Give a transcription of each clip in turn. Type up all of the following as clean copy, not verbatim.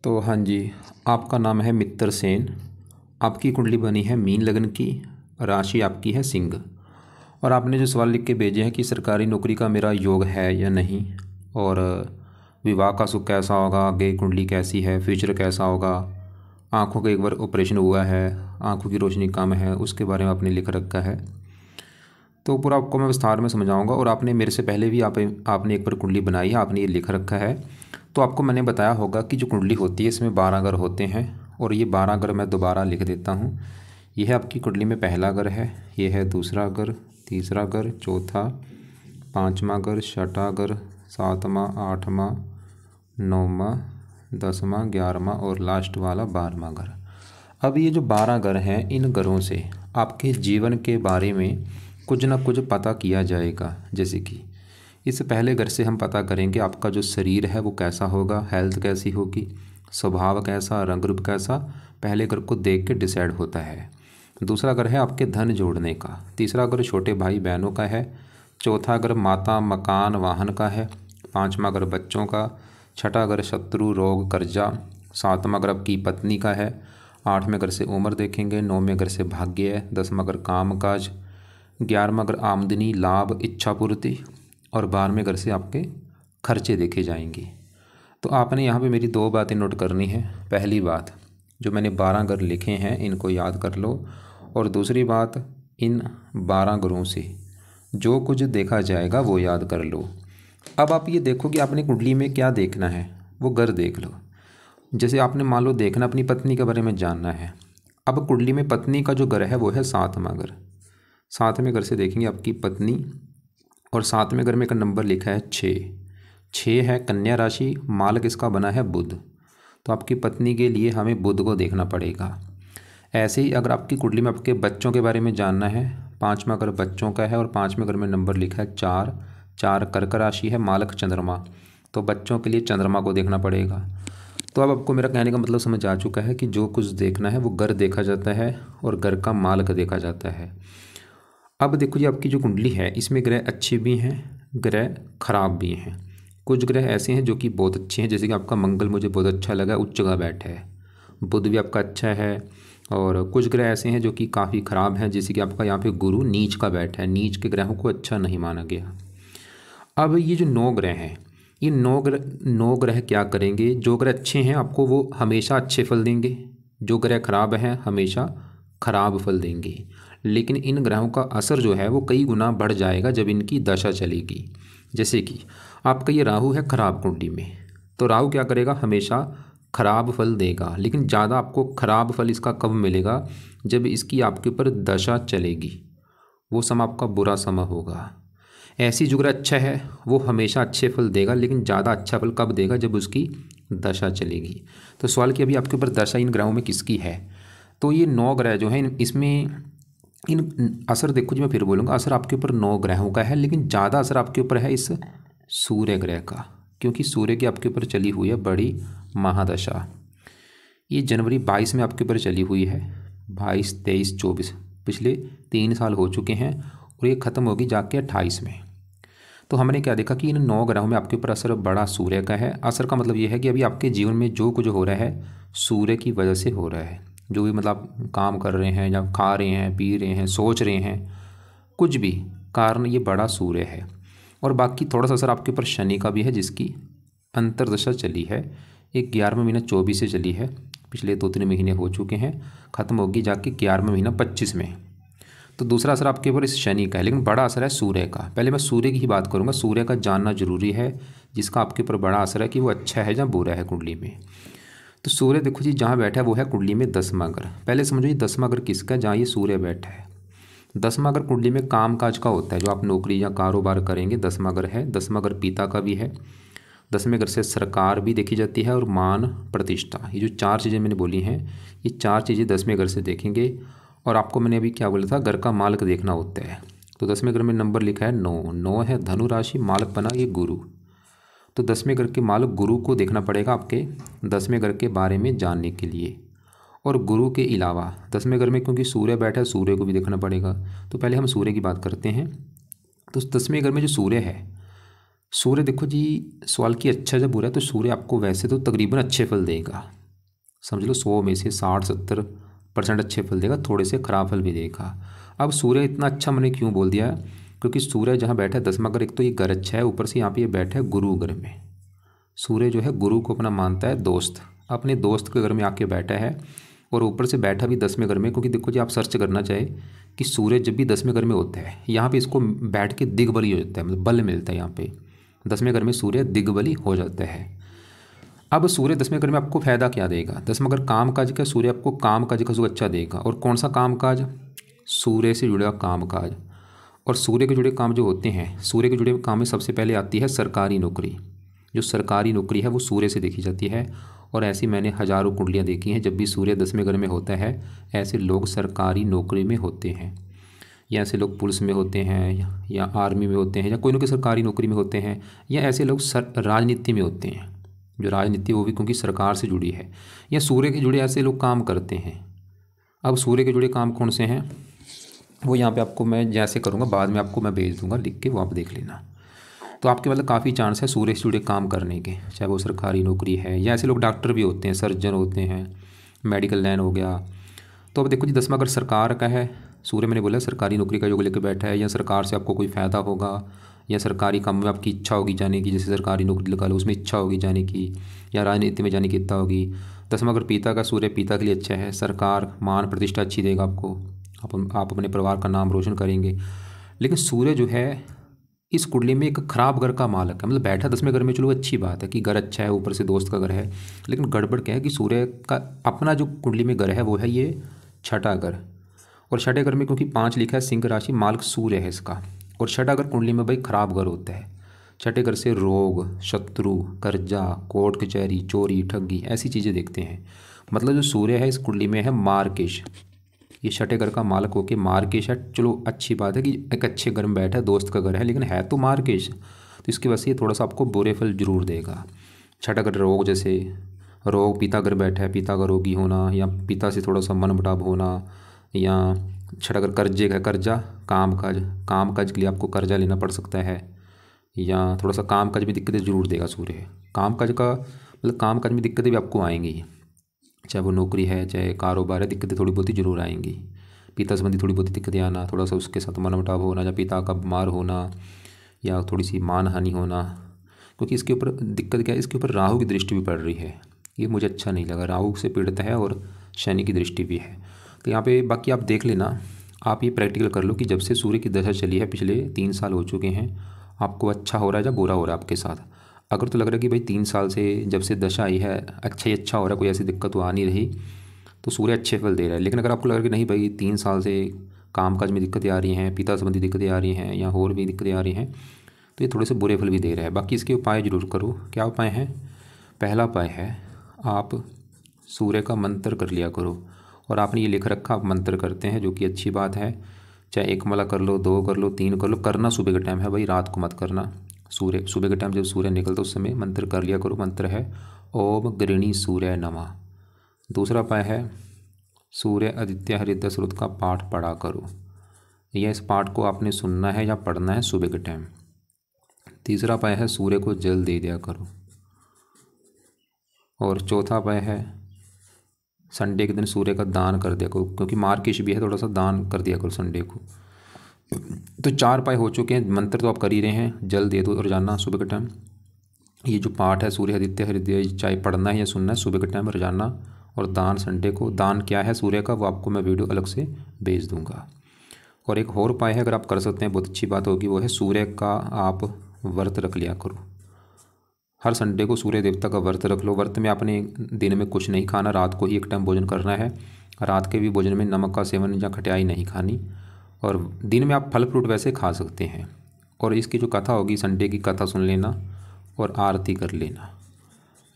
तो हाँ जी, आपका नाम है मित्र सेन। आपकी कुंडली बनी है मीन लगन की। राशि आपकी है सिंह। और आपने जो सवाल लिख के भेजे हैं कि सरकारी नौकरी का मेरा योग है या नहीं, और विवाह का सुख कैसा होगा, आगे कुंडली कैसी है, फ्यूचर कैसा होगा, आँखों का एक बार ऑपरेशन हुआ है, आँखों की रोशनी कम है, उसके बारे में आपने लिख रखा है। तो पूरा आपको मैं विस्तार में समझाऊंगा। और आपने मेरे से पहले भी आपने एक बार कुंडली बनाई है, आपने ये लिख रखा है। तो आपको मैंने बताया होगा कि जो कुंडली होती है इसमें 12 घर होते हैं, और ये 12 घर मैं दोबारा लिख देता हूँ। यह है आपकी कुंडली में पहला घर है, ये है दूसरा घर, तीसरा घर, चौथा, पाँचवा घर, छठा घर, सातवां, आठवां, नौवां, 10वां, 11वां और लास्ट वाला 12वां घर। अब ये जो 12 घर हैं, इन घरों से आपके जीवन के बारे में कुछ ना कुछ पता किया जाएगा। जैसे कि इस पहले घर से हम पता करेंगे आपका जो शरीर है वो कैसा होगा, हेल्थ कैसी होगी, स्वभाव कैसा, रंग रूप कैसा, पहले घर को देख के डिसाइड होता है। दूसरा घर है आपके धन जोड़ने का। तीसरा घर छोटे भाई बहनों का है। चौथा घर माता, मकान, वाहन का है। पाँचवा घर बच्चों का। छठा घर शत्रु, रोग, कर्जा। सातवां घर आपकी पत्नी का है। आठवें घर से उम्र देखेंगे। नौवें घर से भाग्य है। 10वां घर काम काज। 11वां घर आमदनी, लाभ, इच्छा पूर्ति। और 12वें घर से आपके खर्चे देखे जाएंगे। तो आपने यहाँ पे मेरी दो बातें नोट करनी है। पहली बात, जो मैंने 12 घर लिखे हैं इनको याद कर लो। और दूसरी बात, इन 12 घरों से जो कुछ देखा जाएगा वो याद कर लो। अब आप ये देखो कि आपने कुंडली में क्या देखना है, वो घर देख लो। जैसे आपने मान लो देखना अपनी पत्नी के बारे में जानना है। अब कुंडली में पत्नी का जो घर है वो है 7वां घर। 7वें घर से देखेंगे आपकी पत्नी, और 7वें घर में का नंबर लिखा है 6। 6 है कन्या राशि, मालक इसका बना है बुध। तो आपकी पत्नी के लिए हमें बुध को देखना पड़ेगा। ऐसे ही अगर आपकी कुंडली में आपके बच्चों के बारे में जानना है, 5वां घर बच्चों का है और 5वें घर में नंबर लिखा है 4। 4 कर्क राशि है, मालक चंद्रमा। तो बच्चों के लिए चंद्रमा को देखना पड़ेगा। तो अब आपको मेरा कहने का मतलब समझ आ चुका है कि जो कुछ देखना है वो घर देखा जाता है और घर का मालक देखा जाता है। अब देखो जी, आपकी जो कुंडली है इसमें ग्रह अच्छे भी हैं, ग्रह खराब भी हैं। कुछ ग्रह ऐसे हैं जो कि बहुत अच्छे हैं, जैसे कि आपका मंगल मुझे बहुत अच्छा लगा, उच्च जगह बैठा है। बुध भी आपका अच्छा है। और कुछ ग्रह ऐसे हैं जो कि काफ़ी ख़राब हैं, जैसे कि आपका यहाँ पे गुरु नीच का बैठा है। नीच के ग्रहों को अच्छा नहीं माना गया। अब ये जो 9 ग्रह हैं, ये 9 ग्रह क्या करेंगे? जो ग्रह अच्छे हैं आपको वो हमेशा अच्छे फल देंगे, जो ग्रह खराब हैं हमेशा खराब फल देंगे। लेकिन इन ग्रहों का असर जो है वो कई गुना बढ़ जाएगा जब इनकी दशा चलेगी। जैसे कि आपका ये राहु है खराब कुंडली में, तो राहु क्या करेगा? हमेशा खराब फल देगा। लेकिन ज़्यादा आपको खराब फल इसका कब मिलेगा? जब इसकी आपके ऊपर दशा चलेगी, वो समय आपका बुरा समय होगा। ऐसी जो ग्रह अच्छा है वो हमेशा अच्छे फल देगा, लेकिन ज़्यादा अच्छा फल कब देगा? जब उसकी दशा चलेगी। तो सवाल कि अभी आपके ऊपर दशा इन ग्रहों में किसकी है? तो ये 9 ग्रह जो हैं इसमें इन असर देखो जी, मैं फिर बोलूँगा, असर आपके ऊपर 9 ग्रहों का है, लेकिन ज़्यादा असर आपके ऊपर है इस सूर्य ग्रह का, क्योंकि सूर्य की आपके ऊपर चली हुई है बड़ी महादशा। ये जनवरी 22 में आपके ऊपर चली हुई है। 22, 23, 24 पिछले 3 साल हो चुके हैं, और ये ख़त्म होगी जाके 28 में। तो हमने क्या देखा कि इन 9 ग्रहों में आपके ऊपर असर बड़ा सूर्य का है। असर का मतलब ये है कि अभी आपके जीवन में जो कुछ हो रहा है सूर्य की वजह से हो रहा है। जो भी मतलब काम कर रहे हैं या खा रहे हैं, पी रहे हैं, सोच रहे हैं, कुछ भी कारण ये बड़ा सूर्य है। और बाकी थोड़ा सा असर आपके ऊपर शनि का भी है, जिसकी अंतर्दशा चली है। एक 11वां महीना 24 से चली है, पिछले 2-3 महीने हो चुके हैं, ख़त्म होगी जाके 11वां महीना 25 में। तो दूसरा असर आपके ऊपर इस शनि का है, लेकिन बड़ा असर है सूर्य का। पहले मैं सूर्य की ही बात करूंगा, सूर्य का जानना जरूरी है, जिसका आपके ऊपर बड़ा असर है कि वो अच्छा है या बुरा है कुंडली में। तो सूर्य देखो जी जहाँ बैठा है वो है कुंडली में 10वां घर। पहले समझो ये 10वां घर किसका है? जहाँ ये सूर्य बैठा है। 10वां घर कुंडली में काम काज का होता है, जो आप नौकरी या कारोबार करेंगे 10वां घर है। 10वां घर पिता का भी है। 10वें घर से सरकार भी देखी जाती है और मान प्रतिष्ठा। ये जो 4 चीज़ें मैंने बोली हैं, ये 4 चीज़ें 10वें घर से देखेंगे। और आपको मैंने अभी क्या बोला था, घर का मालक देखना होता है। तो 10वें घर में नंबर लिखा है 9। 9 है धनु राशि, मालक बना ये गुरु। तो 10वें घर के मालक गुरु को देखना पड़ेगा आपके 10वें घर के बारे में जानने के लिए। और गुरु के अलावा 10वें घर में क्योंकि सूर्य बैठा है, सूर्य को भी देखना पड़ेगा। तो पहले हम सूर्य की बात करते हैं। तो 10वें घर में जो सूर्य है, सूर्य देखो जी, सवाल की अच्छा जब बुरा है तो सूर्य आपको वैसे तो तकरीबन अच्छे फल देगा, समझ लो 100 में से 60-70% अच्छे फल देगा, थोड़े से खराब फल भी देगा। अब सूर्य इतना अच्छा मैंने क्यों बोल दिया है, क्योंकि सूर्य जहाँ बैठा है 10वां घर, एक तो ये घर अच्छा है, ऊपर से यहाँ पे ये बैठा है गुरु घर में। सूर्य जो है गुरु को अपना मानता है दोस्त, अपने दोस्त के घर में आके बैठा है, और ऊपर से बैठा भी 10वें घर में। क्योंकि देखो जी, आप सर्च करना चाहे कि सूर्य जब भी 10वें घर में होता है, यहाँ पे इसको बैठ के दिग्बली हो जाता है, मतलब बल मिलता है यहाँ पे। 10वें घर में सूर्य दिग्बली हो जाता है। अब सूर्य 10वें घर में आपको फायदा क्या देगा, 10वां घर काम काज का, सूर्य आपको काम काज का जो अच्छा देगा। और कौन सा काम काज, सूर्य से जुड़ा काम काज। और सूर्य के जुड़े काम जो होते हैं, सूर्य के जुड़े काम में सबसे पहले आती है सरकारी नौकरी। जो सरकारी नौकरी है वो सूर्य से देखी जाती है। और ऐसी मैंने हज़ारों कुंडलियाँ देखी हैं, जब भी सूर्य 10वें घर में होता है ऐसे लोग सरकारी नौकरी में होते हैं, या ऐसे लोग पुलिस में होते हैं, या आर्मी में होते हैं, या कोई ना कोई सरकारी नौकरी में होते हैं, या ऐसे लोग राजनीति में होते हैं। जो राजनीति वो भी क्योंकि सरकार से जुड़ी है, या सूर्य के जुड़े ऐसे लोग काम करते हैं। अब सूर्य के जुड़े काम कौन से हैं वो यहाँ पे आपको मैं जैसे करूँगा बाद में आपको मैं भेज दूँगा लिख के, वो आप देख लेना। तो आपके मतलब काफ़ी चांस है सूर्य से जुड़े काम करने के, चाहे वो सरकारी नौकरी है, या ऐसे लोग डॉक्टर भी होते हैं, सर्जन होते हैं, मेडिकल लाइन हो गया। तो अब देखो जी, 10वां अगर सरकार का है, सूर्य मैंने बोला सरकारी नौकरी का योग लेकर बैठा है, या सरकार से आपको कोई फ़ायदा होगा, या सरकारी काम में आपकी इच्छा होगी जाने की, जैसे सरकारी नौकरी लगा लो उसमें इच्छा होगी जाने की, या राजनीति में जाने की इच्छा होगी। 10वां अगर पिता का, सूर्य पिता के लिए अच्छा है, सरकार मान प्रतिष्ठा अच्छी देगा आपको, आप अपने परिवार का नाम रोशन करेंगे। लेकिन सूर्य जो है इस कुंडली में एक खराब घर का मालक है, मतलब बैठा 10वें घर में, चलो अच्छी बात है कि घर अच्छा है, ऊपर से दोस्त का घर है। लेकिन गड़बड़ क्या है कि सूर्य का अपना जो कुंडली में घर है वो है ये छठा घर। और छठे घर में क्योंकि 5 लिखा है, सिंह राशि, मालक सूर्य है इसका। और छठा घर कुंडली में भाई खराब घर होता है। छठे घर से रोग, शत्रु, कर्जा, कोर्ट कचहरी, चोरी, ठगी, ऐसी चीज़ें देखते हैं। मतलब जो सूर्य है इस कुंडली में है मार्केश, ये छठे घर का मालक होके मार्केश है। चलो अच्छी बात है कि एक अच्छे घर में बैठा है, दोस्त का घर है, लेकिन है तो मार्केश, तो इसकी वजह से ये थोड़ा सा आपको बुरे फल जरूर देगा। छठा घर रोग, जैसे रोग, पिता घर बैठा है, पिता का रोगी होना, या पिता से थोड़ा सा मनमुटाव होना, या छठा घर कर्जे का, कर्जा, काम काज के लिए आपको कर्जा लेना पड़ सकता है, या थोड़ा सा काम काज में दिक्कतें जरूर देगा सूर्य। काम काज का मतलब काम काज में दिक्कतें भी आपको आएंगी, चाहे वो नौकरी है चाहे कारोबार है, दिक्कतें थोड़ी बहुत ही जरूर आएंगी। पिता संबंधी थोड़ी बहुत दिक्कतें आना, थोड़ा सा उसके साथ मनमुटाव होना, या पिता का बीमार होना, या थोड़ी सी मानहानि होना। क्योंकि इसके ऊपर दिक्कत क्या है, इसके ऊपर राहु की दृष्टि भी पड़ रही है, ये मुझे अच्छा नहीं लगा। राहु से पीड़ित है और शनि की दृष्टि भी है। तो यहाँ पे बाकी आप देख लेना, आप ये प्रैक्टिकल कर लो कि जब से सूर्य की दशा चली है, पिछले 3 साल हो चुके हैं, आपको अच्छा हो रहा है या बुरा हो रहा है आपके साथ। अगर तो लग रहा है कि भाई 3 साल से जब से दशा आई है अच्छा ही अच्छा हो रहा है, कोई ऐसी दिक्कत तो आ नहीं रही, तो सूर्य अच्छे फल दे रहा है। लेकिन अगर आपको लग रहा है कि नहीं भाई 3 साल से कामकाज में दिक्कतें आ रही हैं, पिता संबंधी दिक्कतें आ रही हैं, या और भी दिक्कतें आ रही हैं, तो ये थोड़े से बुरे फल भी दे रहा है। बाकी इसके उपाय जरूर करो। क्या उपाय हैं? पहला उपाय है आप सूर्य का मंत्र कर लिया करो। और आपने ये लिख रखा आप मंत्र करते हैं, जो कि अच्छी बात है। चाहे 1 माला कर लो, 2 कर लो, 3 कर लो, करना सुबह का टाइम है भाई, रात को मत करना। सूर्य सुबह के टाइम जब सूर्य निकलता उस समय मंत्र कर लिया करो। मंत्र है ओम गृणी सूर्य नमः। दूसरा उपाय है सूर्य आदित्य हृदय स्रोत का पाठ पढ़ा करो। यह इस पाठ को आपने सुनना है या पढ़ना है सुबह के टाइम। तीसरा उपाय है सूर्य को जल दे दिया करो। और चौथा उपाय है संडे के दिन सूर्य का दान कर दिया करो, क्योंकि मार्केश भी है, थोड़ा सा दान कर दिया करो संडे को। तो 4 उपाय हो चुके हैं। मंत्र तो आप कर ही रहे हैं, जल दे दो रोजाना सुबह के टाइम। ये जो पाठ है सूर्य आदित्य हृदय, चाहे पढ़ना है या सुनना है सुबह के टाइम रोजाना। और दान संडे को, दान क्या है सूर्य का वो आपको मैं वीडियो अलग से भेज दूंगा। और एक और उपाय है अगर आप कर सकते हैं बहुत अच्छी बात होगी, वो है सूर्य का आप व्रत रख लिया करो। हर संडे को सूर्य देवता का व्रत रख लो। व्रत में आपने दिन में कुछ नहीं खाना, रात को ही एक टाइम भोजन करना है। रात के भी भोजन में नमक का सेवन या खटियाई नहीं खानी। और दिन में आप फल फ्रूट वैसे खा सकते हैं। और इसकी जो कथा होगी संडे की कथा सुन लेना और आरती कर लेना।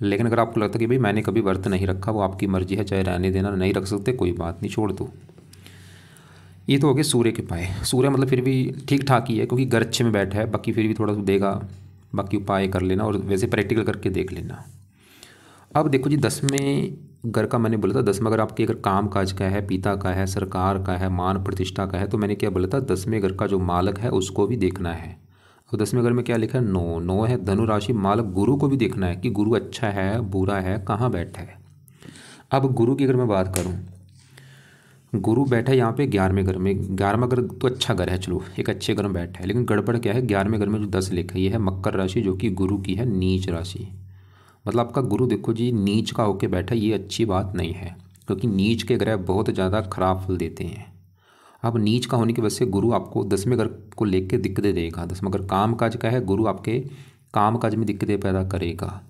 लेकिन अगर आपको लगता है कि भाई मैंने कभी व्रत नहीं रखा, वो आपकी मर्जी है, चाहे रहने देना, नहीं रख सकते कोई बात नहीं, छोड़ दो। ये तो हो गए सूर्य के उपाय। सूर्य मतलब फिर भी ठीक ठाक ही है, क्योंकि घर अच्छे में बैठा है, बाकी फिर भी थोड़ा सा देगा। बाकी उपाय कर लेना और वैसे प्रैक्टिकल करके देख लेना। अब देखो जी 10वें घर का मैंने बोला था, 10वां घर आपके अगर काम काज का है, पिता का है, सरकार का है, मान प्रतिष्ठा का है, तो मैंने क्या बोला था 10वें घर का जो मालक है उसको भी देखना है। और 10वें घर में क्या लिखा है, 9। 9 है धनु राशि मालक। गुरु को भी देखना है कि गुरु अच्छा है बुरा है, कहाँ बैठा है। अब गुरु की अगर मैं बात करूँ, गुरु बैठा है यहाँ पे 11वें घर में। 11वां घर तो अच्छा घर है, चलो एक अच्छे घर में बैठा है, लेकिन गड़बड़ क्या है, 11वें घर में जो 10 लिखा है ये है मकर राशि, जो कि गुरु की है नीच राशि। मतलब आपका गुरु देखो जी नीच का होके बैठा, ये अच्छी बात नहीं है, क्योंकि नीच के ग्रह बहुत ज़्यादा खराब फल देते हैं। अब नीच का होने की वजह से गुरु आपको 10वें घर को लेकर दिक्कतें देगा। 10वां घर काम काज का है, गुरु आपके काम काज में दिक्कतें पैदा करेगा।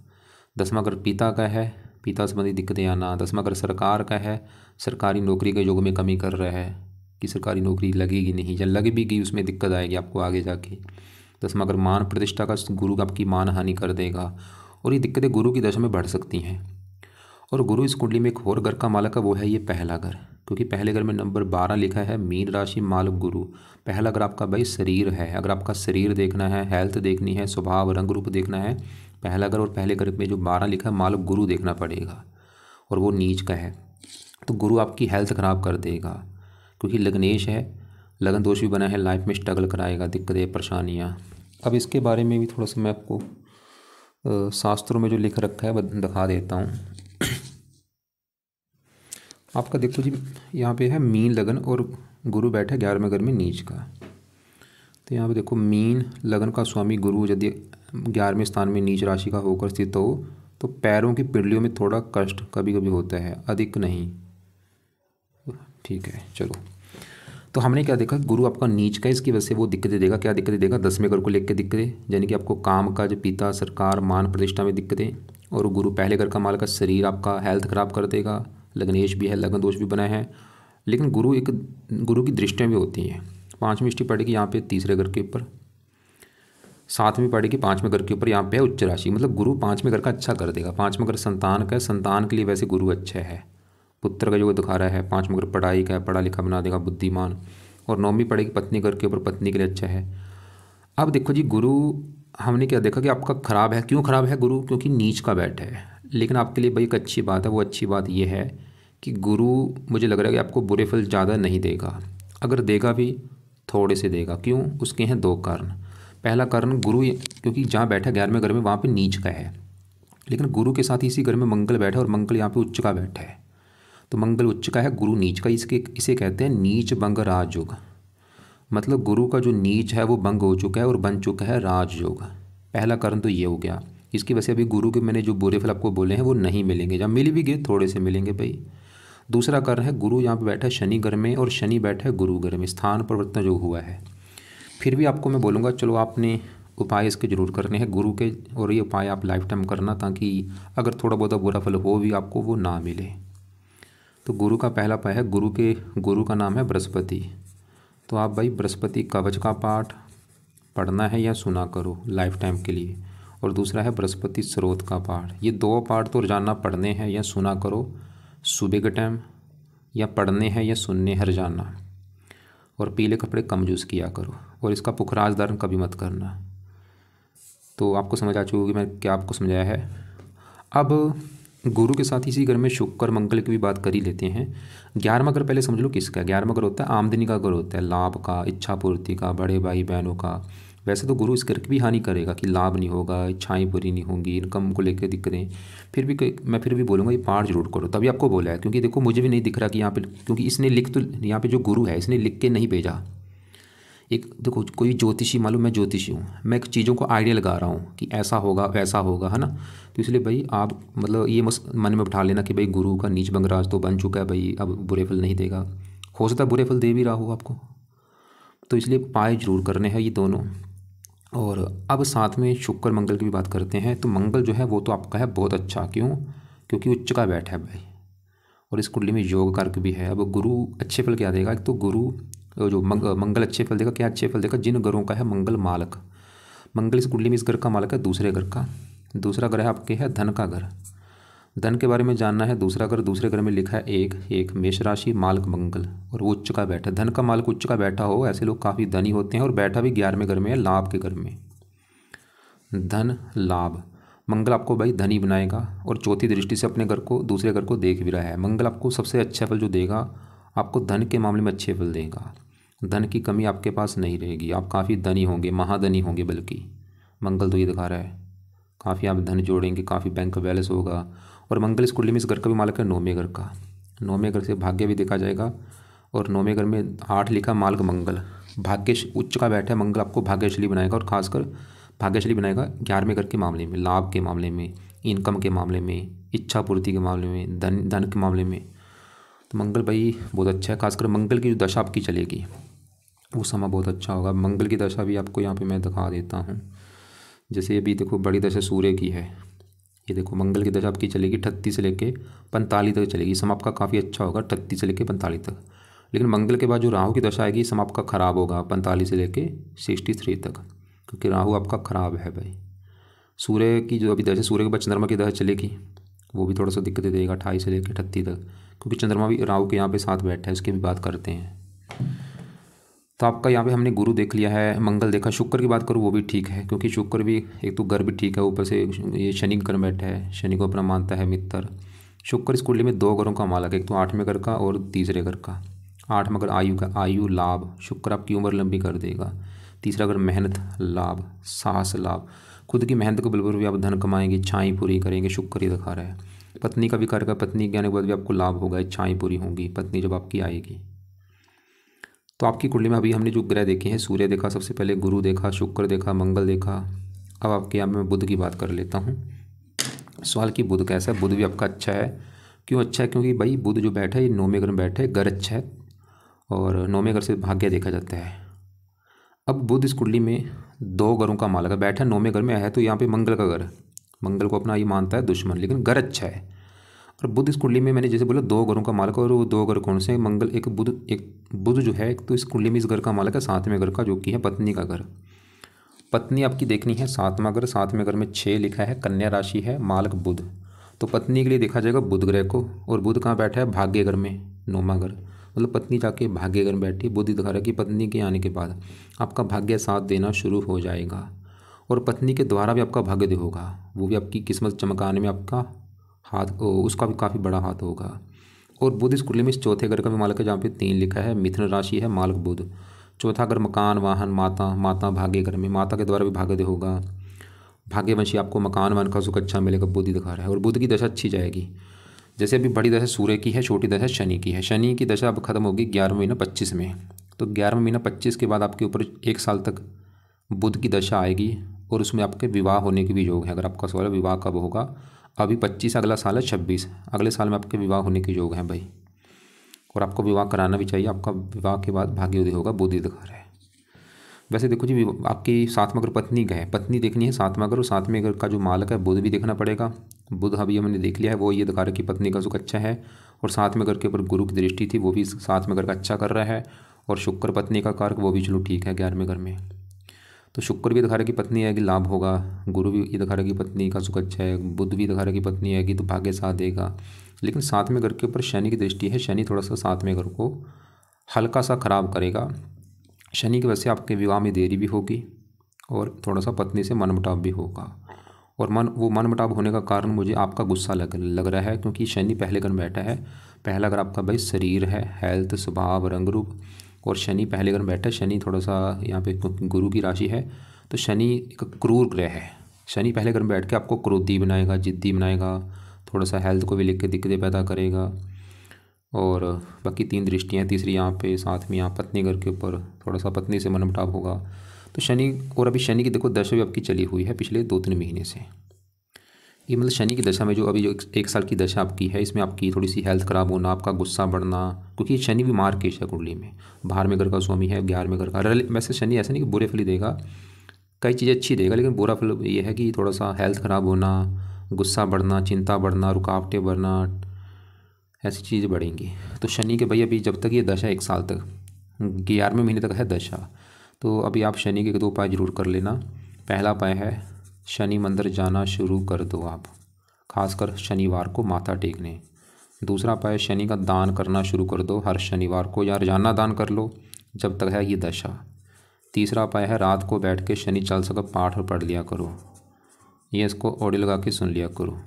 10वां घर पिता का है, पिता संबंधी दिक्कतें आना। 10वां घर सरकार का है, सरकारी नौकरी के योग में कमी कर रहा है कि सरकारी नौकरी लगेगी नहीं, या लग भी गई उसमें दिक्कत आएगी आपको आगे जाके। 10वां घर मान प्रतिष्ठा का, गुरु आपकी मान हानि कर देगा, और ये दिक्कतें गुरु की दशा में बढ़ सकती हैं। और गुरु इस कुंडली में एक और घर का मालक है, वो है ये पहला घर, क्योंकि पहले घर में नंबर 12 लिखा है, मीन राशि मालक गुरु। पहला घर आपका भाई शरीर है, अगर आपका शरीर देखना है, हेल्थ देखनी है, स्वभाव रंग रूप देखना है, पहला घर और पहले घर में जो 12 लिखा है मालक गुरु देखना पड़ेगा, और वो नीच का है। तो गुरु आपकी हेल्थ ख़राब कर देगा, क्योंकि लग्नेश है, लगन दोष भी बना है, लाइफ में स्ट्रगल कराएगा, दिक्कतें परेशानियाँ। अब इसके बारे में भी थोड़ा सा मैं आपको शास्त्रों में जो लिख रखा है वह दिखा देता हूँ। आपका देखो जी यहाँ पे है मीन लगन और गुरु बैठा है 11वें घर में नीच का। तो यहाँ पे देखो मीन लगन का स्वामी गुरु यदि 11वें स्थान में नीच राशि का होकर स्थित हो तो पैरों की पिंडलियों में थोड़ा कष्ट कभी कभी होता है, अधिक नहीं। ठीक है चलो, तो हमने क्या देखा, गुरु आपका नीच का, इसकी वजह से वो दिक्कतें देगा। क्या दिक्कतें देगा, 10वें घर को लेकर दिक्कतें, यानी कि आपको काम काज, पिता, सरकार, मान प्रतिष्ठा में दिक्कतें। और गुरु पहले घर का मालक का शरीर आपका हेल्थ खराब कर देगा, लग्नेश भी है, लगन दोष भी बना है। लेकिन गुरु की दृष्टियाँ भी होती हैं। 5वीं दृष्टि पड़ेगी यहाँ पे 3रे घर के ऊपर, 7वीं पड़ेगी 5वें घर के ऊपर, यहाँ पे है उच्च राशि। मतलब गुरु 5वें घर का अच्छा कर देगा। 5वां घर संतान का है, संतान के लिए वैसे गुरु अच्छा है, पुत्र का जो दिखा रहा है। 5वां घर पढ़ाई का है, पढ़ा लिखा बना देगा, बुद्धिमान। और 9वीं पड़ेगी पत्नी घर के ऊपर, पत्नी के लिए अच्छा है। अब देखो जी गुरु हमने क्या देखा कि आपका खराब है। क्यों खराब है गुरु, क्योंकि नीच का बैठा है। लेकिन आपके लिए भाई एक अच्छी बात है, वो अच्छी बात ये है कि गुरु मुझे लग रहा है कि आपको बुरे फल ज़्यादा नहीं देगा, अगर देगा भी थोड़े से देगा। क्यों, उसके हैं 2 कारण। पहला कारण गुरु क्योंकि जहाँ बैठा 11वें घर में वहाँ पे नीच का है, लेकिन गुरु के साथ इसी घर में मंगल बैठा है, और मंगल यहाँ पे उच्च का बैठा है। तो मंगल उच्च का है, गुरु नीच का, इसे कहते हैं नीच भंग राजयोग। मतलब गुरु का जो नीच है वो भंग हो चुका है और बन चुका है राजयोग। पहला कारण तो ये हो गया। इसकी वजह से अभी गुरु के मैंने जो बुरे फल आपको बोले हैं वो नहीं मिलेंगे, जब मिल भी गए थोड़े से मिलेंगे भाई। दूसरा कारण है गुरु यहाँ पे बैठा है शनि घर में, और शनि बैठा है गुरु घर में, स्थान परिवर्तन जो हुआ है। फिर भी आपको मैं बोलूँगा चलो आपने उपाय इसके जरूर करने हैं गुरु के, और ये उपाय आप लाइफ टाइम करना, ताकि अगर थोड़ा बहुत बुरा फल हो भी आपको वो ना मिले। तो गुरु का पहला उपाय है, गुरु का नाम है बृहस्पति। तो आप भाई बृहस्पति कवच का पाठ पढ़ना है या सुना करो लाइफ टाइम के लिए। और दूसरा है बृहस्पति स्रोत का पाठ। ये 2 पाठ तो रोजाना पढ़ने हैं या सुना करो, सुबह के टाइम, या पढ़ने हैं या सुनने हर जाना। और पीले कपड़े कम यूज़ किया करो, और इसका पुखराज धारण कभी मत करना। तो आपको समझ आ चुकी होगी मैं क्या आपको समझाया है। अब गुरु के साथ इसी घर में शुक्र मंगल की भी बात कर ही लेते हैं। 11वां घर पहले समझ लो किसका है। 11वां घर होता है आमदनी का घर होता है, लाभ का, इच्छा पूर्ति का, बड़े भाई बहनों का। वैसे तो गुरु इस घर की भी हानि करेगा कि लाभ नहीं होगा, इच्छाएं पूरी नहीं होंगी, इनकम को लेकर दिक्कतें। मैं फिर भी बोलूँगा ये पाठ जरूर करो, तभी आपको बोला है। क्योंकि देखो मुझे भी नहीं दिख रहा कि यहाँ पे, क्योंकि इसने लिख तो यहाँ पे जो गुरु है इसने लिख के नहीं भेजा। एक देखो कोई ज्योतिषी, मालूम मैं ज्योतिषी हूँ, मैं चीज़ों को आइडिया लगा रहा हूँ कि ऐसा होगा वैसा होगा, है ना। तो इसलिए भाई आप मतलब ये मन में बिठा लेना कि भाई गुरु का नीच भंग राज तो बन चुका है भाई, अब बुरे फल नहीं देगा। हो सकता है बुरे फल दे भी रहा हो आपको, तो इसलिए उपाय जरूर करने हैं ये दोनों। और अब साथ में शुक्र मंगल की भी बात करते हैं। तो मंगल जो है वो तो आपका है बहुत अच्छा। क्यों, क्योंकि उच्च का बैठा है भाई, और इस कुंडली में योग कारक भी है। अब गुरु अच्छे फल क्या देगा, एक तो गुरु जो मंगल अच्छे फल देगा। क्या अच्छे फल देगा, जिन घरों का है मंगल मालक, मंगल इस कुंडली में इस घर का मालक है 2रे घर का। दूसरा घर है आपके है धन का घर, धन के बारे में जानना है। दूसरा घर, दूसरे घर में लिखा है एक मेष राशि मालक मंगल, और वो उच्च का बैठा। धन का मालक उच्च का बैठा हो, ऐसे लोग काफ़ी धनी होते हैं। और बैठा भी 11वें घर में है, लाभ के घर में, धन लाभ। मंगल आपको भाई धनी बनाएगा, और चौथी दृष्टि से अपने घर को, दूसरे घर को देख भी रहा है। मंगल आपको सबसे अच्छा फल जो देगा, आपको धन के मामले में अच्छे फल देगा। धन की कमी आपके पास नहीं रहेगी, आप काफ़ी धनी होंगे, महाधनी होंगे बल्कि। मंगल तो ये दिखा रहा है काफ़ी आप धन जोड़ेंगे, काफ़ी बैंक का बैलेंस होगा। और मंगल इस कुंडली में इस घर का भी मालिक है 9वें घर का। 9वें घर से भाग्य भी देखा जाएगा। और 9वें घर में 8 लिखा मालिक मंगल, भाग्य उच्च का बैठा है मंगल, आपको भाग्यशाली बनाएगा। और खासकर भाग्यशाली बनाएगा 11वें घर के मामले में, लाभ के मामले में, इनकम के मामले में, इच्छा पूर्ति के मामले में, धन के मामले में। तो मंगल भाई बहुत अच्छा है। खासकर मंगल की जो दशा आपकी चलेगी वो समय बहुत अच्छा होगा। मंगल की दशा भी आपको यहाँ पे मैं दिखा देता हूँ। जैसे अभी देखो बड़ी दशा सूर्य की है, ये देखो मंगल की दशा आपकी चलेगी 38 से लेके 45 तक चलेगी। समय आपका काफ़ी अच्छा होगा 38 से लेके 45 तक। लेकिन मंगल के बाद जो राहु की दशा आएगी समय आपका ख़राब होगा 45 से लेके 63 तक, क्योंकि राहु आपका ख़राब है भाई। सूर्य की जो अभी दशा, सूर्य के बाद चंद्रमा की दशा चलेगी, वो भी थोड़ा सा दिक्कतें देगा 28 से लेकर 38 तक, क्योंकि चंद्रमा भी राहु के यहाँ पे साथ बैठा है। उसकी भी बात करते हैं। तो आपका यहाँ पे हमने गुरु देख लिया है, मंगल देखा। शुक्र की बात करूँ वो भी ठीक है, क्योंकि शुक्र भी एक तो घर भी ठीक है, ऊपर से ये शनि घर बैठा है, शनि को अपना मानता है मित्र। शुक्र इस कुंडली में 2 घरों का मालक है, एक तो 8वें घर का और तीसरे घर का। 8वां घर आयु का, आयु लाभ, शुक्र आपकी उम्र लंबी कर देगा। तीसरा घर मेहनत लाभ, साहस लाभ, खुद की मेहनत के बल पर भी आप धन कमाएंगे, इच्छाएँ पूरी करेंगे, शुक्र ही दिखा रहा है। पत्नी का भी कार्य का, पत्नी के आने के बाद भी आपको लाभ होगा, इच्छाएँ पूरी होंगी पत्नी जब आपकी आएगी। तो आपकी कुंडली में अभी हमने जो ग्रह देखे हैं, सूर्य देखा सबसे पहले, गुरु देखा, शुक्र देखा, मंगल देखा। अब आपके यहाँ मैं बुध की बात कर लेता हूँ। सवाल कि बुध कैसा है। बुध भी आपका अच्छा है। क्यों अच्छा है? क्योंकि भाई बुध जो बैठा है ये 9वें घर में बैठा है, घर अच्छा है और 9वें घर से भाग्य देखा जाता है। अब बुध इस कुंडली में 2 घरों का मालक है, बैठा 9वें घर में है, तो यहाँ पे मंगल का घर, मंगल को अपना ये मानता है दुश्मन, लेकिन घर अच्छा है। और बुध इस कुंडली में मैंने जैसे बोला 2 घरों का मालक है, और वो 2 घर कौन से? मंगल, एक बुध जो है, एक तो इस कुंडली में इस घर का मालक है 7वें घर का, जो कि है पत्नी का घर। पत्नी आपकी देखनी है 7वां घर। 7वें घर में 6 लिखा है, कन्या राशि है, मालक बुध। तो पत्नी के लिए देखा जाएगा बुध ग्रह को। और बुध कहाँ बैठा है? भाग्य घर में, 9वां घर। मतलब पत्नी जाके भाग्य घर में बैठी। बुध दिखा रहा है कि पत्नी के आने के बाद आपका भाग्य साथ देना शुरू हो जाएगा, और पत्नी के द्वारा भी आपका भाग्य होगा, वो भी आपकी किस्मत चमकाने में आपका हाथ, उसका भी काफ़ी बड़ा हाथ होगा। और बुध इस कुंडली में इस 4थे घर का भी मालक है, जहाँ पे 3 लिखा है, मिथुन राशि है, मालक बुध। 4था घर मकान, वाहन, माता भाग्य घर में, माता के द्वारा भी भाग्य होगा, भाग्यवंशी, आपको मकान वाहन का सुख अच्छा मिलेगा, बुध ही दिखा रहा है। और बुध की दशा अच्छी जाएगी। जैसे अभी बड़ी दशा सूर्य की है, छोटी दशा शनि की है। शनि की दशा अब खत्म होगी 11वें महीना 25 में। तो 11वें महीना 25 के बाद आपके ऊपर 1 साल तक बुध की दशा आएगी, और उसमें आपके विवाह होने के भी योग है। अगर आपका सवाल है विवाह कब होगा, अभी 25, अगला साल है 26, अगले साल में आपके विवाह होने के योग हैं भाई, और आपको विवाह कराना भी चाहिए। आपका विवाह के बाद भाग्योदय होगा, बुध ही दिखा रहा है। वैसे देखो जी, आपकी 7वां घर पत्नी का है, पत्नी देखनी है 7वां घर, और 7वें घर का जो मालक है बुध भी देखना पड़ेगा। बुध अभी हमने देख लिया है, वो ये दिखा रहा है कि पत्नी का सुख अच्छा है, और 7वें घर के ऊपर गुरु की दृष्टि थी, वो भी 7वें घर का अच्छा कर रहा है। और शुक्र पत्नी का कारक, वो भी चलो ठीक है 11वें घर में। तो शुक्र भी दिखा रहा है कि पत्नी आएगी, लाभ होगा। गुरु भी ये दिखा रहा है कि पत्नी का सुख अच्छा है। बुध भी दिखा रहा है कि पत्नी आएगी तो भाग्य साथ देगा। लेकिन 7वें घर के ऊपर शनि की दृष्टि है, शनि थोड़ा सा 7वें घर को हल्का सा खराब करेगा। शनि की वजह से आपके विवाह में देरी भी होगी, और थोड़ा सा पत्नी से मनमुटाव भी होगा। और वो मनमुटाव होने का कारण मुझे आपका गुस्सा लग रहा है, क्योंकि शनि पहले घर में बैठा है। पहला घर आपका भाई शरीर है, हेल्थ, स्वभाव, रंग रूप, और शनि पहले घर में बैठा है। शनि थोड़ा सा यहाँ पे गुरु की राशि है, तो शनि एक क्रूर ग्रह है। शनि पहले घर में बैठ के आपको क्रोधी बनाएगा, जिद्दी बनाएगा, थोड़ा सा हेल्थ को भी लेकर के दिक्कतें पैदा करेगा। और बाकी 3 दृष्टियाँ, तीसरी यहाँ पे, 7वीं यहाँ पत्नी घर के ऊपर, थोड़ा सा पत्नी से मनमुटाव होगा। तो शनि, और अभी शनि की देखो दशा भी आपकी चली हुई है पिछले 2-3 महीने से। ये मतलब शनि की दशा में जो अभी जो 1 साल की दशा आपकी है, इसमें आपकी थोड़ी सी हेल्थ ख़राब होना, आपका गुस्सा बढ़ना, क्योंकि शनि भी मार्गकेश है कुंडली में, 12वें घर का स्वामी है, 11वें घर का। वैसे शनि ऐसा नहीं कि बुरे फल ही देगा, कई चीज़ें अच्छी देगा, लेकिन बुरा फल ये है कि थोड़ा सा हेल्थ ख़राब होना, गुस्सा बढ़ना, चिंता बढ़ना, रुकावटें बढ़ना, ऐसी चीज़ें बढ़ेंगी। तो शनि के भाई अभी जब तक ये दशा 1 साल तक, 11वें महीने तक है दशा, तो अभी आप शनि के 2 उपाय जरूर कर लेना। पहला उपाय है शनि मंदिर जाना शुरू कर दो आप, खासकर शनिवार को माथा टेकने। दूसरा उपाय शनि का दान करना शुरू कर दो हर शनिवार को, या रोजाना दान कर लो जब तक है ये दशा। तीसरा उपाय है रात को बैठ के शनि चालीसा का पाठ और पढ़ लिया करो, ये इसको ऑडियो लगा के सुन लिया करो।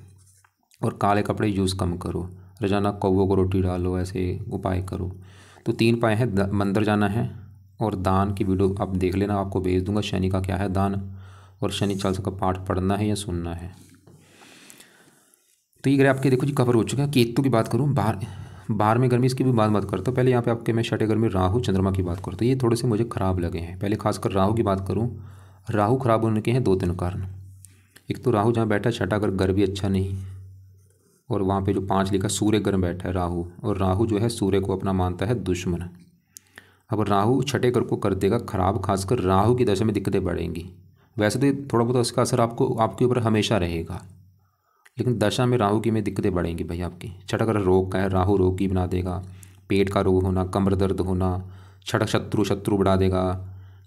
और काले कपड़े यूज़ कम करो, रोजाना कौवों को रोटी डालो, ऐसे उपाय करो। तो 3 उपाय हैं, मंदिर जाना है, और दान की वीडियो आप देख लेना, आपको भेज दूंगा शनि का क्या है दान, और शनि चालीसा का पाठ पढ़ना है या सुनना है। तो ये ग्रह आपके देखो जी कवर हो चुके हैं। केतु की बात करूँ, बाहर में गर्मी, इसकी भी बात मत करता हूँ। पहले यहाँ पे आपके मैं छठे घर में राहु चंद्रमा की बात करूँ तो ये थोड़े से मुझे ख़राब लगे हैं। पहले खासकर राहु की बात करूँ, राहु खराब होने के हैं 2-3 कारण। एक तो राहु जहाँ बैठा है छठा घर भी अच्छा नहीं, और वहाँ पे जो 5 लिखा सूर्य घर में बैठा है राहु, और राहु जो है सूर्य को अपना मानता है दुश्मन। अब राहु छठे घर को कर देगा खराब, खासकर राहु की दशा में दिक्कतें बढ़ेंगी। वैसे तो ये थोड़ा बहुत इसका असर आपको आपके ऊपर हमेशा रहेगा, लेकिन दशा में राहु की में दिक्कतें बढ़ेंगी भाई आपकी। छठा घर रोग का है, राहु रोग की बना देगा, पेट का रोग होना, कमर दर्द होना, छठा शत्रु बढ़ा देगा,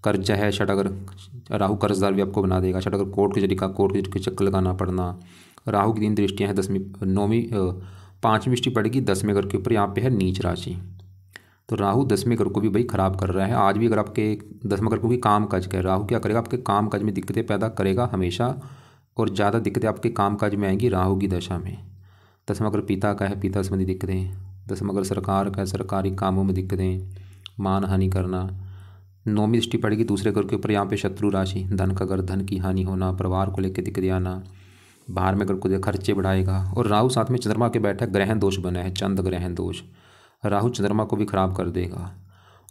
कर्ज है छठा घर, राहु कर्जदार भी आपको बना देगा। छठा घर कोर्ट कचहरी का, कोर्ट के चक्कर लगाना पड़ना। राहु की 3 दृष्टियाँ हैं, 5वीं दृष्टि पड़ेगी 10वें घर के ऊपर, यहाँ पे है नीच राशि। तो राहु 10वें घर को भी भाई खराब कर रहा है। आज भी अगर आपके 10वें घर को भी काम काज का है, राहु क्या करेगा आपके काम काज में दिक्कतें पैदा करेगा हमेशा, और ज़्यादा दिक्कतें आपके काम काज में आएंगी राहु की दशा में। 10वां घर पिता का है, पिता संबंधी दिक्कतें। 10वां घर सरकार का है, सरकारी कामों में दिक्कतें, मान हानि करना। 9वीं दृष्टि पड़ेगी दूसरे घर के ऊपर, यहाँ पे शत्रु राशि, धन का घर, धन की हानि होना, परिवार को लेकर दिक्कतें आना, बाहर में घर को खर्चे बढ़ाएगा। और राहु साथ में चंद्रमा के बैठा ग्रहण दोष बना है, चंद्र ग्रहण दोष, राहु चंद्रमा को भी खराब कर देगा।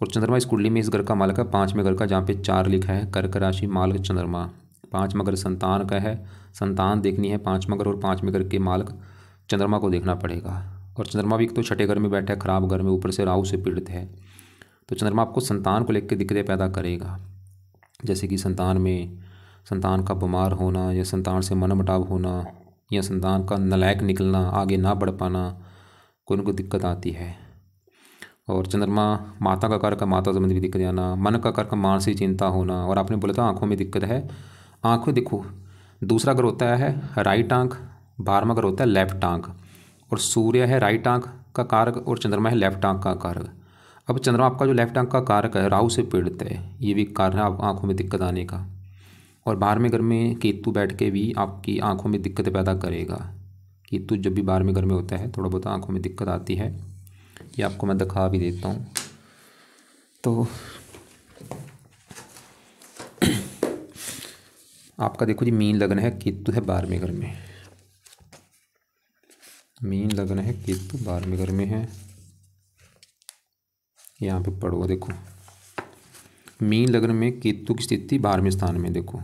और चंद्रमा इस कुंडली में इस घर का मालक है 5वें घर का, जहाँ पे 4 लिखा है, कर्क राशि मालक चंद्रमा। 5वां घर संतान का है, संतान देखनी है 5वां घर, और 5वें घर के मालक चंद्रमा को देखना पड़ेगा। और चंद्रमा भी एक तो छठे घर में बैठा है खराब घर में, ऊपर से राहु से पीड़ित है, तो चंद्रमा आपको संतान को लेकर दिक्कतें पैदा करेगा, जैसे कि संतान का बीमार होना, या संतान से मनमुटाव होना, या संतान का नालायक निकलना, आगे ना बढ़ पाना, कोई न कोई दिक्कत आती है। और चंद्रमा माता का कारक, माता संबंधी भी दिक्कत आना, मन का कारक मानसिक चिंता होना। और आपने बोला था आँखों में दिक्कत है, आँखें देखो दूसरा घर होता है राइट आँख, 12वां घर होता है लेफ्ट आँख, और सूर्य है राइट आँख का कारक और चंद्रमा है लेफ्ट आँख का कारक। अब चंद्रमा आपका जो लेफ्ट आँख का कारक है राहु से पीड़ित है, ये भी कारण है आँखों में दिक्कत आने का। और 12वें घर में केतु बैठ के भी आपकी आँखों में दिक्कत पैदा करेगा। केतु जब भी 12वें घर में होता है थोड़ा बहुत आँखों में दिक्कत आती है, ये आपको मैं दिखा भी देता हूँ। तो आपका देखो जी मीन लग्न है, केतु है 12वें घर में, मीन लग्न है, केतु 12वें घर में है। यहाँ पे पढ़ो, देखो मीन लग्न में केतु की स्थिति 12वें स्थान में। देखो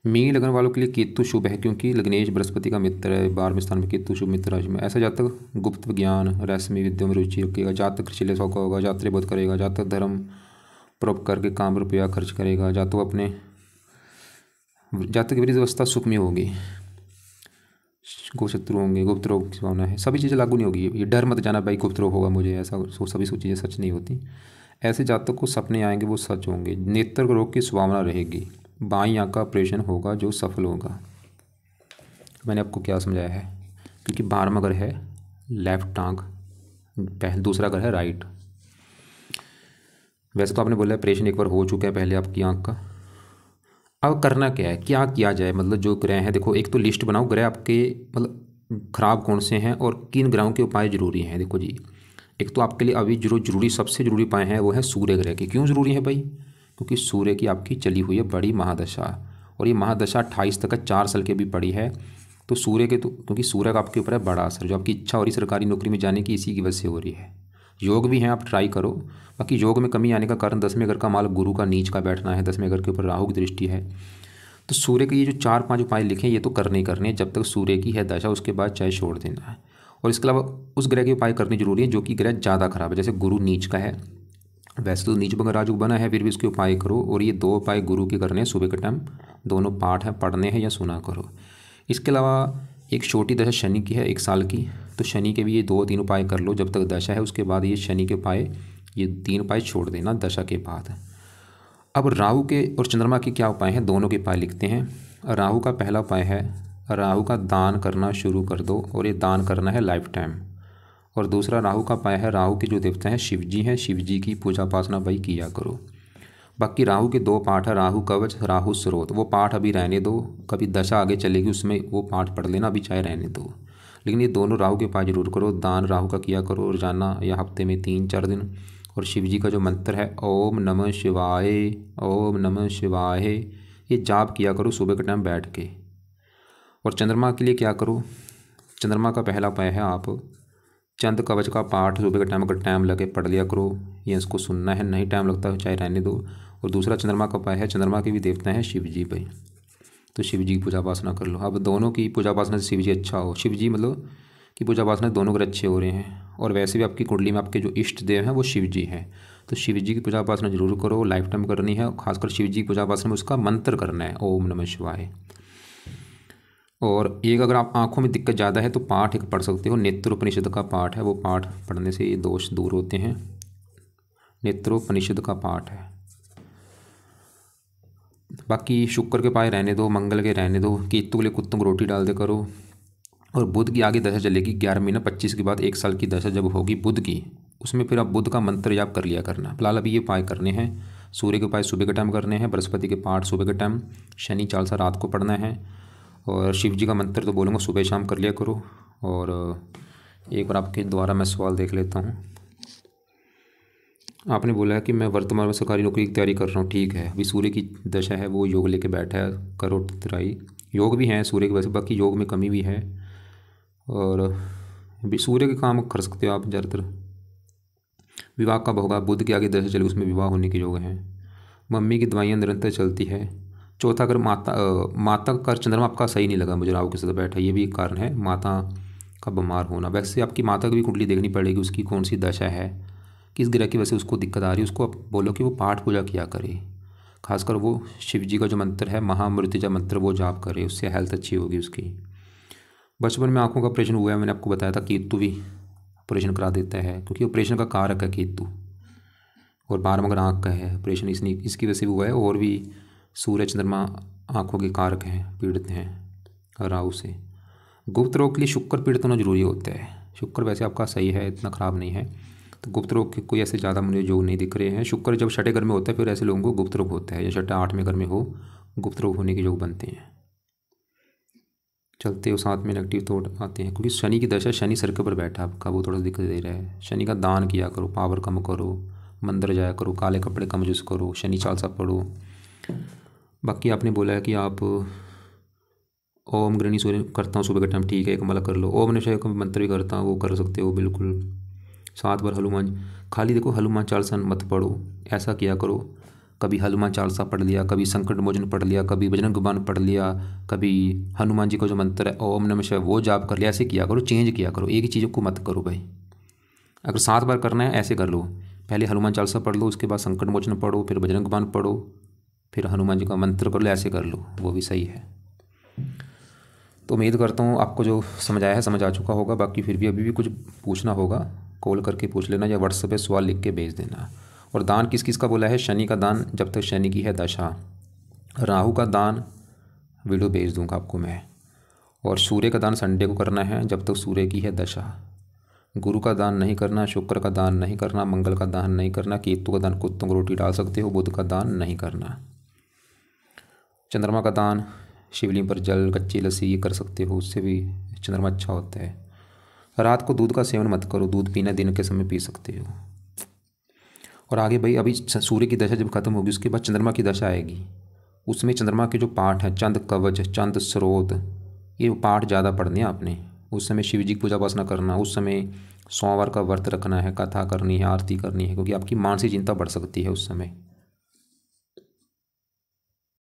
मीन लग्न वालों के लिए केतु शुभ है, क्योंकि लग्नेश बृहस्पति का मित्र है, 12वें स्थान में केतु शुभ मित्र राशि में। ऐसा जातक गुप्त विज्ञान रहस्यमय विद्या में रुचि रखेगा, जातक खिले शौक होगा, जातक बहुत करेगा, जातक धर्म परोपकार के काम रुपया खर्च करेगा, जातक की अवस्था सुख में होगी, गोशत्रु होंगे, गुप्त रोग की संभावना है। सभी चीज़ें लागू नहीं होगी, ये डर मत जाना भाई गुप्त रोग होगा मुझे, ऐसा सभी चीज़ें सच नहीं होती। ऐसे जातक को सपने आएंगे वो सच होंगे। नेत्र रोग की संभावना रहेगी, बाईं आँख का ऑपरेशन होगा जो सफल होगा। मैंने आपको क्या समझाया है, क्योंकि 12वां घर है लेफ्ट आँख, दूसरा घर है राइट। वैसे तो आपने बोला ऑपरेशन एक बार हो चुका है पहले आपकी आँख का। अब करना क्या है, क्या किया जाए, मतलब जो ग्रह हैं देखो, एक तो लिस्ट बनाओ ग्रह आपके मतलब खराब कौन से हैं और किन ग्रहों के उपाय जरूरी हैं। देखो जी, एक तो आपके लिए अभी जरूरी सबसे जरूरी उपाय हैं वो है सूर्य ग्रह के। क्यों जरूरी है भाई, क्योंकि सूर्य की आपकी चली हुई है बड़ी महादशा, और ये महादशा 28 तक 4 साल की भी पड़ी है। तो सूर्य के, तो क्योंकि सूर्य का आपके ऊपर है बड़ा असर, जो आपकी इच्छा हो रही सरकारी नौकरी में जाने की इसी की वजह से हो रही है। योग भी हैं, आप ट्राई करो। बाकी योग में कमी आने का कारण 10वें घर का मालक गुरु का नीच का बैठना है, 10वें घर के ऊपर राहु की दृष्टि है। तो सूर्य के ये जो 4-5 उपाय लिखे ये तो करने ही करने हैं जब तक सूर्य की है दशा, उसके बाद चाहे छोड़ देना है। और इसके अलावा उस ग्रह के उपाय करने जरूरी है जो कि ग्रह ज़्यादा खराब है, जैसे गुरु नीच का है, वैसे तो नीच बंग राजयोग बना है फिर भी उसके उपाय करो। और ये 2 उपाय गुरु के करने हैं, सुबह के टाइम दोनों पाठ हैं, पढ़ने हैं या सुना करो। इसके अलावा एक छोटी दशा शनि की है 1 साल की, तो शनि के भी ये 2-3 उपाय कर लो जब तक दशा है, उसके बाद ये शनि के उपाय, ये 3 उपाय छोड़ देना दशा के बाद। अब राहु के और चंद्रमा के क्या उपाय हैं, दोनों के उपाय लिखते हैं। राहु का पहला उपाय है राहु का दान करना शुरू कर दो, और ये दान करना है लाइफ टाइम। और दूसरा राहु का उपाय है राहु के जो देवता हैं शिव जी हैं, शिव जी की पूजा उपासना भाई किया करो। बाकी राहु के 2 पाठ है, राहु कवच, राहु स्रोत, वो पाठ अभी रहने दो, कभी दशा आगे चलेगी उसमें वो पाठ पढ़ लेना, अभी चाहे रहने दो। लेकिन ये दोनों राहु के उपाय जरूर करो। दान राहु का किया करो रोजाना या हफ्ते में 3-4 दिन, और शिव जी का जो मंत्र है ओम नमः शिवाय, ओम नमः शिवाय, ये जाप किया करो सुबह के टाइम बैठ के। और चंद्रमा के लिए क्या करो, चंद्रमा का पहला उपाय है आप चंद कवच का पाठ सुबह के टाइम अगर टाइम लगे पढ़ लिया करो, ये इसको सुनना है, नहीं टाइम लगता है चाहे रहने दो। और दूसरा चंद्रमा का उपाय है, चंद्रमा के भी देवता हैं शिव जी भाई, तो शिव जी की पूजा उपासना कर लो। अब दोनों की पूजा उपासना से शिव जी अच्छा हो, शिव जी मतलब की पूजा उपासना दोनों ग्रह अच्छे हो रहे हैं। और वैसे भी आपकी कुंडली में आपके जो इष्ट देव हैं वो शिव जी हैं, तो शिव जी की पूजा उपासना जरूर करो, लाइफ टाइम करनी है। खासकर शिव जी की पूजा उपासना में उसका मंत्र करना है ओम नमः शिवाय। और एक अगर आप आँखों में दिक्कत ज़्यादा है तो पाठ एक पढ़ सकते हो, नेत्रोपनिषद का पाठ है, वो पाठ पढ़ने से ये दोष दूर होते हैं। नेत्रोपनिषद का पाठ है। बाकी शुक्र के पाए रहने दो, मंगल के रहने दो, केतु के लिए कुत्तों को रोटी डाल दे करो। और बुध की आगे दशा चलेगी 11 महीना 25 के बाद 1 साल की दशा जब होगी बुध की, उसमें फिर आप बुध का मंत्र जाप कर लिया करना। फिलहाल अभी ये उपाय करने हैं, सूर्य के उपाय सुबह के टाइम करने हैं, बृहस्पति के पाठ सुबह के टाइम, शनि चालीसा रात को पढ़ना है, और शिव जी का मंत्र तो बोलूँगा सुबह शाम कर लिया करो। और एक बार आपके द्वारा मैं सवाल देख लेता हूँ। आपने बोला है कि मैं वर्तमान में सरकारी नौकरी की तैयारी कर रहा हूँ, ठीक है। अभी सूर्य की दशा है, वो योग लेके बैठा है, करो ट्राई। योग भी हैं सूर्य के, वैसे बाकी योग में कमी भी है। और अभी सूर्य के काम कर सकते हो आप ज़्यादातर। विवाह कब होगा, बुध की आगे दशा चले उसमें विवाह होने के योग हैं। मम्मी की दवाइयाँ निरंतर चलती है। चौथा, अगर माता का चंद्रमा आपका सही नहीं लगा, मुझे राहु के साथ बैठा, ये भी एक कारण है माता का बीमार होना। वैसे आपकी माता की भी कुंडली देखनी पड़ेगी, उसकी कौन सी दशा है, किस ग्रह की वजह से उसको दिक्कत आ रही है। उसको आप बोलो कि वो पाठ पूजा किया करे, खासकर वो शिव जी का जो मंत्र है महामृत्युंजय मंत्र वो जाप करे, उससे हेल्थ अच्छी होगी उसकी। बचपन में आंखों का ऑपरेशन हुआ है, मैंने आपको बताया था, केतु भी ऑपरेशन करा देता है क्योंकि ऑपरेशन का कारक है केतु। और 12 मगर आँख का है ऑपरेशन, इसकी वजह से भी हुआ है। और भी सूर्य चंद्रमा आँखों के कारक हैं, पीड़ित हैं राहु से। गुप्त रोग के लिए शुक्र पीड़ित होना जरूरी होता है। शुक्र वैसे आपका सही है, इतना ख़राब नहीं है, तो गुप्त रोग के कोई ऐसे ज़्यादा मुझे योग नहीं दिख रहे हैं। शुक्र जब छठे घर में होता है फिर ऐसे लोगों को गुप्त रोग होता है, या छठा 8वें घर में हो गुप्त रोग होने के योग बनते हैं। चलते हो साथ में नेगेटिव थॉट आते हैं, क्योंकि शनि की दशा, शनि सर के ऊपर बैठा आपका, वो थोड़ा दिक्कत दे रहा है। शनि का दान किया करो, पावर कम करो, मंदिर जाया करो, काले कपड़े कम यूज़ करो, शनि चालीसा पढ़ो। बाकी आपने बोला है कि आप ओम गृणी सूर्य करता हूँ सुबह का टाइम, ठीक है, एक माला कर लो। ओम निशय का मंत्र भी करता हूँ, वो कर सकते हो बिल्कुल। 7 बार हनुमान, खाली देखो हनुमान चालीसा मत पढ़ो, ऐसा किया करो, कभी हनुमान चालीसा पढ़ लिया, कभी संकट मोचन पढ़ लिया, कभी बजरंग बाण पढ़ लिया, कभी हनुमान जी का जो मंत्र है ओम नमः शिवाय वो जाप कर लिया। ऐसे किया करो, चेंज किया करो, एक ही चीज़ को मत करो भाई। अगर 7 बार करना है ऐसे कर लो, पहले हनुमान चालीसा पढ़ लो, उसके बाद संकट मोचन पढ़ो, फिर बजरंग बाण पढ़ो, फिर हनुमान जी का मंत्र कर लो, ऐसे कर लो, वो भी सही है। तो उम्मीद करता हूँ आपको जो समझ आया है समझ आ चुका होगा। बाकी फिर भी अभी भी कुछ पूछना होगा कॉल करके पूछ लेना, या व्हाट्सएप पे सवाल लिख के भेज देना। और दान किस किस का बोला है, शनि का दान जब तक शनि की है दशा, राहु का दान वीडियो भेज दूंगा आपको मैं, और सूर्य का दान संडे को करना है जब तक सूर्य की है दशा। गुरु का दान नहीं करना, शुक्र का दान नहीं करना, मंगल का दान नहीं करना, केतु का दान कुत्तों को रोटी डाल सकते हो, बुध का दान नहीं करना। चंद्रमा का दान शिवलिंग पर जल, कच्ची लस्सी ये कर सकते हो, उससे भी चंद्रमा अच्छा होता है। रात को दूध का सेवन मत करो, दूध पीना दिन के समय पी सकते हो। और आगे भाई अभी सूर्य की दशा जब खत्म होगी उसके बाद चंद्रमा की दशा आएगी, उसमें चंद्रमा के जो पाठ हैं, चंद कवच, चंद स्रोत, ये पाठ ज़्यादा पढ़ने हैं आपने। उस समय शिव जी की पूजा उपासना करना, उस समय सोमवार का व्रत रखना है, कथा करनी है, आरती करनी है, क्योंकि आपकी मानसिक चिंता बढ़ सकती है उस समय।